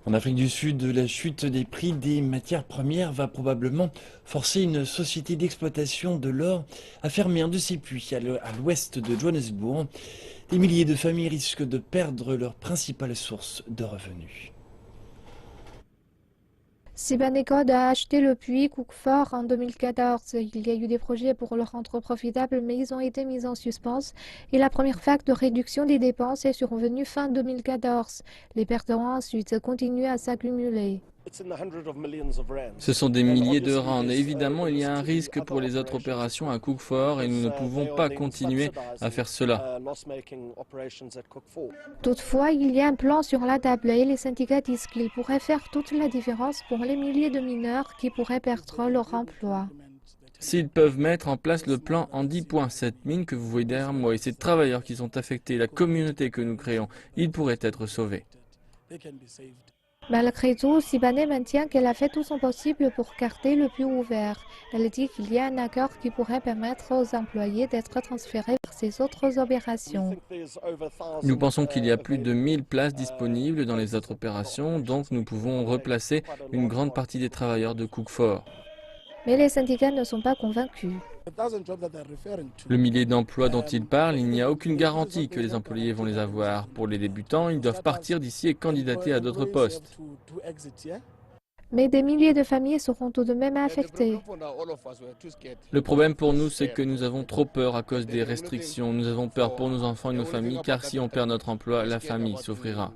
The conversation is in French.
En Afrique du Sud, la chute des prix des matières premières va probablement forcer une société d'exploitation de l'or à fermer un de ses puits à l'ouest de Johannesburg. Des milliers de familles risquent de perdre leur principale source de revenus. Sibane-Code a acheté le puits Cookford en 2014. Il y a eu des projets pour le rendre profitable, mais ils ont été mis en suspens. Et la première vague de réduction des dépenses est survenue fin 2014. Les pertes ont ensuite continué à s'accumuler. Ce sont des milliers de rands et évidemment il y a un risque pour les autres opérations à Cookford et nous ne pouvons pas continuer à faire cela. Toutefois, il y a un plan sur la table et les syndicats disent qu'il pourrait faire toute la différence pour les milliers de mineurs qui pourraient perdre leur emploi. S'ils peuvent mettre en place le plan en 10 points, cette mine que vous voyez derrière moi et ces travailleurs qui sont affectés, la communauté que nous créons, ils pourraient être sauvés. Malgré tout, Sibane maintient qu'elle a fait tout son possible pour garder le puits ouvert. Elle dit qu'il y a un accord qui pourrait permettre aux employés d'être transférés vers ces autres opérations. Nous pensons qu'il y a plus de 1000 places disponibles dans les autres opérations, donc nous pouvons replacer une grande partie des travailleurs de Cookford. Mais les syndicats ne sont pas convaincus. Le millier d'emplois dont il parle, il n'y a aucune garantie que les employés vont les avoir. Pour les débutants, ils doivent partir d'ici et candidater à d'autres postes. Mais des milliers de familles seront tout de même affectées. Le problème pour nous, c'est que nous avons trop peur à cause des restrictions. Nous avons peur pour nos enfants et nos familles, car si on perd notre emploi, la famille souffrira.